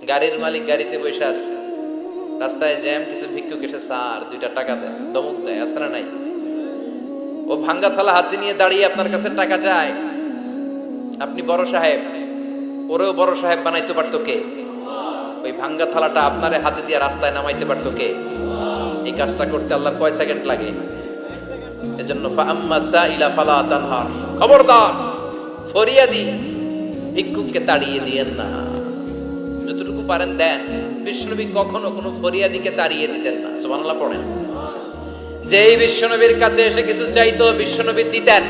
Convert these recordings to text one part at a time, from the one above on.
গাড়ির মালিক গাড়িতে বসে আছে, রাস্তায় জ্যাম, কিছু ভিক্ষুক এসে স্যার 2টা টাকা দেয়, দমক দেয়, আছে না নাই? ও ভাঙ্গা থালা হাতে নিয়ে দাঁড়িয়ে আপনার কাছে টাকা চায়। আপনি বড় সাহেব, ওরেও বড় সাহেব বানাইতে পারতো কে? ওই ভাঙ্গা থালাটা আপনারে হাতে দিয়ে রাস্তায় নামাইতে পারতো কে? এই কাজটা করতে আল্লাহর কয় সেকেন্ড লাগে? এজন্য ফাআম্মা সাইলা ফালা তানহার, খবরদার ফরিয়াদি ভিক্ষুককে তাড়িয়ে দিয়েন না। যতটুকু পারেন দেন। বিশ্বনবী কখনো কোনো ফরিয়াদিকে তাড়িয়ে দিতেন না। সুবহানাল্লাহ পড়েন। যেই বিশ্বনবীর কাছে এসে কিছু চাইতো বিশ্বনবী দিতেন,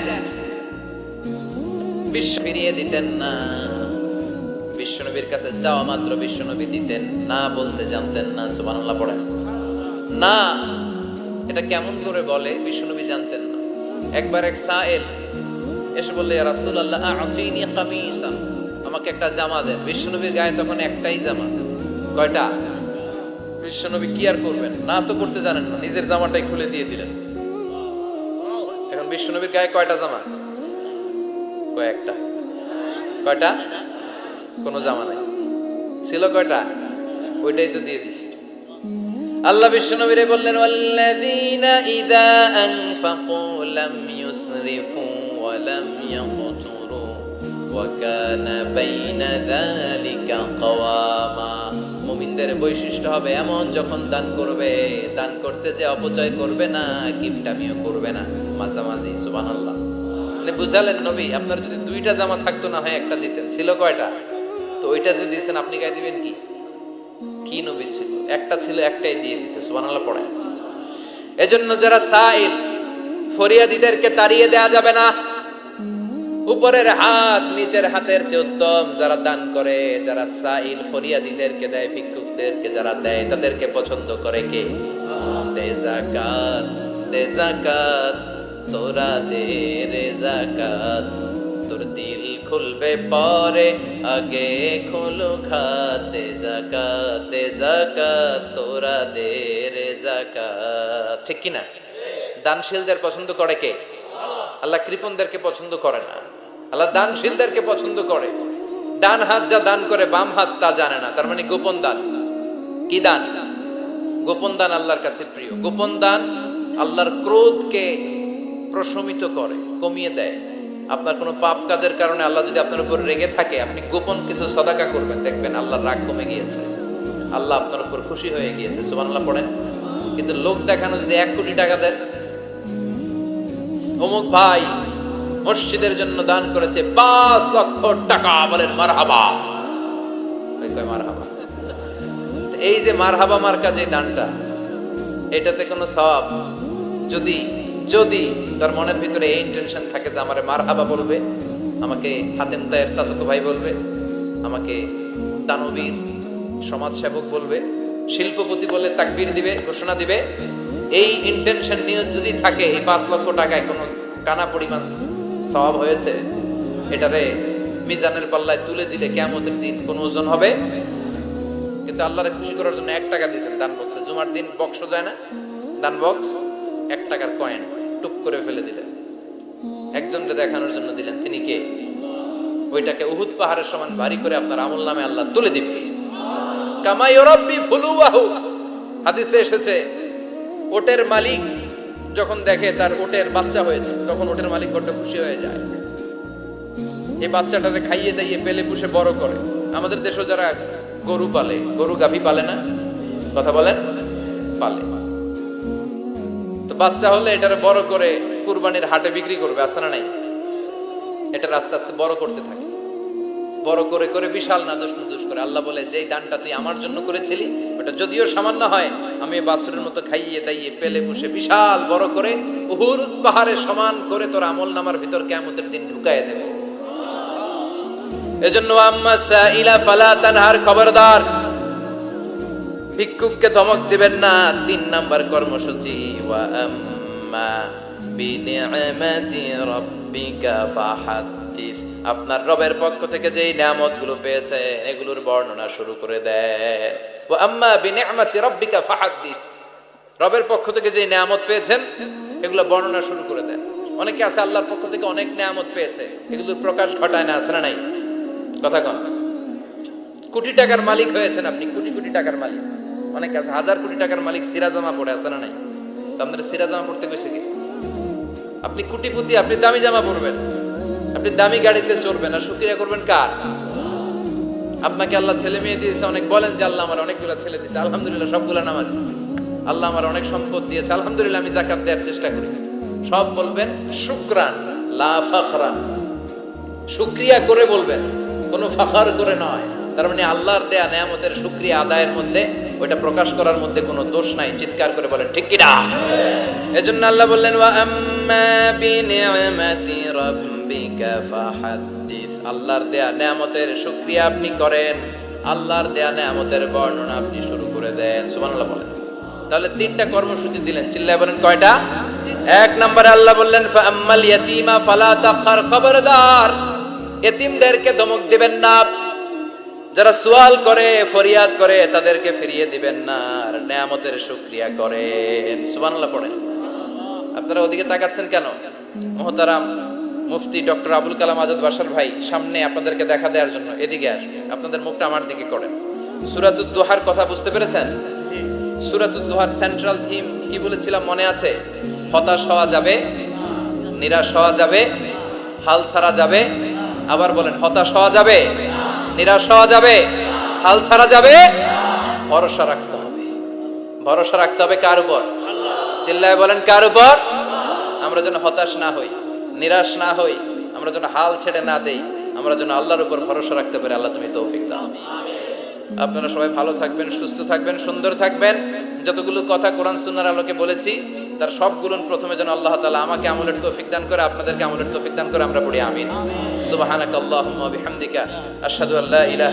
বিশ্ব ফিরিয়ে দিতেন না। বিশ্বনবীর কাছে চাওয়া মাত্র বিশ্বনবী দিতেন, না বলতে জানতেন না। সুবহানাল্লাহ পড়েন। না, এটা কেমন করে বলে বিশ্বনবী জানতেন না। একবার এক সাইল এসে বললে, ইয়া রাসূলুল্লাহ আ'তিনি কামিসা, আমাকে একটা জামা দেন। বিশ্বনবীর গায়ে তখন একটাই জামা। কয়টা? বিশ্বনবী কি আর করবেন, না তো করতে জানেন না, নিজের জামাটাই খুলে দিয়ে দিলেন। এখন বিশ্বনবীর গায়ে কয়টা জামা? কয়েকটা। কয়টা? কোনো জামা নাই। ছিল কয়টা? ওইটাই তো দিয়ে দিস। আল্লাহ বিশ্বনবীরে বললেন, ওয়াল্লাযীনা ইযা আনফাকু লাম ইউসরিফু ওয়া লাম ইয়াকতুরু ওয়া কানা বাইনা যালিকা কাওয়ামা। মুমিনদের বৈশিষ্ট্য হবে এমন, যখন দান করবে, দান করতে যে অপচয় করবে না, কিপটামিও করবে না, মাঝামাঝি। সুবহানাল্লাহ। মানে বুঝালেন নবী, আপনার যদি 2টা জামা থাকতো না হয় একটা দিতেন। ছিল কয়টা? তো ওইটা যে দিয়েছেন আপনি গায়ে দিবেন কি? কি নবী ছিল? একটা ছিল, একটাই দিয়ে দিয়েছে। সুবহানাল্লাহ পড়ে। এজন্য যারা সাইল, ফরিয়াদিদেরকে তাড়িয়ে দেয়া যাবে না। উপরের হাত নিচের হাতের চেয়ে উত্তম যারা দান করে, যারা সাইল ফরিয়াদিদেরকে দেয়, ভিক্ষুকদেরকে যারা দেয়, তাদেরকে পছন্দ করে কে? দে যাকাত, দে যাকাত, তোরা দে রে যাকাত, তোর দিল খুলবে পরে, আগে খোলো খাত। দে যাকাত, দে যাকাত, তোরা দে রে যাকাত। ঠিক কি না? দানশীলদের পছন্দ করে কে? আল্লাহ কৃপণদেরকে পছন্দ করে না। আল্লাহ দানশীলদেরকে পছন্দ করে। ডান হাত যা দান করে বাম হাত তা জানে না, তার মানে গোপন দান। কি দান? গোপন দান আল্লাহর কাছে প্রিয়। গোপন দান আল্লাহর ক্রোধকে প্রশমিত করে, কমিয়ে দেয়। আপনার কোনো পাপ কাজের কারণে আল্লাহ যদি আপনার উপর রেগে থাকে, আপনি গোপন কিছু সদাকা করবেন, দেখবেন আল্লাহর রাগ কমে গিয়েছে, আল্লাহ আপনার উপর খুশি হয়ে গিয়েছে। সুবহানাল্লাহ পড়েন। কিন্তু লোক দেখানো যদি 1 কোটি টাকা দেন, অমুক ভাই মসজিদের জন্য দান করেছে 5 লক্ষ টাকা, বলেন মারহাবা। মারহাবা। এই যে মারহাবা মার্কা যে দানটা, এটাতে কোনো সওয়াব, যদি যদি তার মনের ভিতরে এই ইন্টেনশন থাকে যে আমারে মারহাবা বলবে, আমাকে হাতেম তায়ের চাচাতো ভাই বলবে, আমাকে দানবীর সমাজ সেবক বলবে, শিল্পপতি বলে তাকবীর দিবে, ঘোষণা দিবে, এই ইন্টেনশন নিয়ে যদি থাকে, এই 5 লক্ষ টাকায় কোনো কানা পরিমাণ সওয়াব হয়েছে, এটারে মিজানের পাল্লায় তুলে দিলে কিয়ামতের দিন কোন ওজন হবে? কিন্তু আল্লাহরে খুশি করার জন্য 1 টাকা দিয়েছেন দান বক্সে। জুমার দিন বক্স যায় না, দান বক্স, 1 টাকার কয়েন টুক করে ফেলে দিলেন, একজনকে দেখানোর জন্য দিলেন। তিনি কে? ওইটাকে উহুদ পাহাড়ের সমান ভারী করে আপনার আমল নামে আল্লাহ তুলে দিবে। কামা ইউরাব্বি ফুলুয়াহু, হাদিসে এসেছে, ওটের মালিক যখন দেখে তার ওটের বাচ্চা হয়েছে, তখন ওটের মালিক বড্ড খুশি হয়ে যায়। এই বাচ্চাটাকে খাইয়ে দাইয়ে পেলে পুষে বড় করে। আমাদের দেশে যারা গরু পালে, গরু গাভী পালে না, কথা বলেন, পালে, তো বাচ্চা হলে এটারে বড় করে কুরবানির হাটে বিক্রি করবে, আছে না নাই? এটা আস্তে আস্তে বড় করতে থাকে, বড় করে করে বিশাল নাদুস নুদুস করে। আল্লাহ বলে, যেই দানটা তুই আমার জন্য করেছিলি, ওটা যদিও সামান্য হয়, আমি বাছুরের মতো খাইয়ে দাইয়ে পেলে পুষে বিশাল বড় করে উহুদ পাহাড়ের সমান করে তোর আমল নামার ভিতর কিয়ামতের দিন ঢুকায় দেব। এজন্য আম্মা সাইলা ফালা তানহার, খবরদার ভিক্ষুককে ধমক দিবেন না। 3 নাম্বার কর্মসূচি, ওয়া আম্মা বিনিআমাতি রাব্বিকা ফাহাদ্দিস, আপনার রবের পক্ষ থেকে যেই নিয়ামতগুলো পেয়েছেন এগুলোর বর্ণনা শুরু করে দেন। ওয়া আম্মা বিনিআমাতি রাব্বিকা ফাহাদ্দিস, রবের পক্ষ থেকে যেই নিয়ামত পেয়েছেন এগুলো বর্ণনা শুরু করে দেন। অনেকে আছে আল্লাহর পক্ষ থেকে অনেক নিয়ামত পেয়েছে, এগুলোর প্রকাশ ঘটায় না, আছে না নাই? কথা কন। কোটি টাকার মালিক হয়েছেন আপনি, কোটি কোটি টাকার মালিক। অনেক আছে হাজার কোটি টাকার মালিক, সিরা জামা পড়ে আছে না নাই? তো আমাদের সিরা জামা পড়তে কইছে কি? আপনি কোটিপতি, আপনি দামি জামা পরবেন, আপনি দামি গাড়িতে চড়বেন, আর শুকরিয়া করবেন কার? আপনাকে আল্লাহ ছেলে মেয়ে দিয়েছে অনেক, বলেন যে আল্লাহ আমার অনেকগুলো ছেলে দিয়েছে, আলহামদুলিল্লাহ সবগুলা নামাজ। আল্লাহ আমার অনেক সম্পদ দিয়েছে, আলহামদুলিল্লাহ আমি যাকাত দেওয়ার চেষ্টা করি। সব বলবেন শুকরান লা ফাখরা, শুকরিয়া করে বলবেন, কোনো ফাখার করে নয়। তার মানে আল্লাহর দেয়া নেয়ামতের শুকরিয়া আদায়ের মধ্যে, ওইটা প্রকাশ করার মধ্যে কোনো দোষ নাই। চিৎকার করে বলেন ঠিক কি না? এজন্য আল্লাহ বললেন ওয়া আম্মা বিনিআমাতি রাব্বিকা ফাহাদ্দিস। আল্লাহর দেয়া নেয়ামতের শুকরিয়া আপনি করেন, আল্লাহর দেয়া নেয়ামতের বর্ণনা আপনি শুরু করে দেন। সুবহানাল্লাহ বলেন। তাহলে তিনটা কর্মসূচি দিলেন, চিল্লায় বলেন কয়টা? এক নম্বরে আল্লাহ বললেন ফা আম্মাল ইয়াতীমা ফালা তাকহার, খবরদার এতিমদেরকে ধমক দিবেন না, যারা সওয়াল করে ফরিয়াদ করে তাদেরকে ফিরিয়ে দিবেন না, আর নেয়ামতের শুকরিয়া করেন। সুবহানাল্লাহ পড়েন। আপনারা ওদিকে তাকাচ্ছেন কেন? মুহতারাম মুফতি ডক্টর আবুল কালাম আজাদ বাশার ভাই সামনে আপনাদেরকে দেখা দেওয়ার জন্য এদিকে আসবেন, আপনাদের মুখটা আমার দিকে করেন। সূরাতুদ দুহার কথা বুঝতে পেরেছেন? সূরাতুদ দুহার সেন্ট্রাল থিম কি বলেছিলাম মনে আছে? হতাশ হওয়া যাবে, নিরাশ হওয়া যাবে, হাল ছাড়া যাবে। আবার বলেন, হতাশ হওয়া যাবে, নিরাশ হওয়া যাবে, হাল ছাড়া যাবে, ভরসা রাখতে হবে। ভরসা রাখতে হবে কার উপর? চিল্লায় বলেন কার উপর? আমরা যেন হতাশ না হই, নিরাশ না হই, আমরা যেন হাল ছেড়ে না দেই, আমরা যেন আল্লাহর উপর ভরসা রাখতে পারি। আল্লাহ তুমি তৌফিক দাও। আপনারা সবাই ভালো থাকবেন, সুস্থ থাকবেন, সুন্দর থাকবেন। যতগুলো কথা কোরআন সুন্নাহর আলোকে বলেছি তার সবগুলো প্রথমে যেন আল্লাহ তাআলা আমাকে আমলের তৌফিক দান করে, আপনাদেরকে আমলের তৌফিক দান করে। আমরা পড়ি আমিন। সুবহানাকাল্লাহুম্মা ওয়া বিহামদিকা আশহাদু আল্লা ইলাহা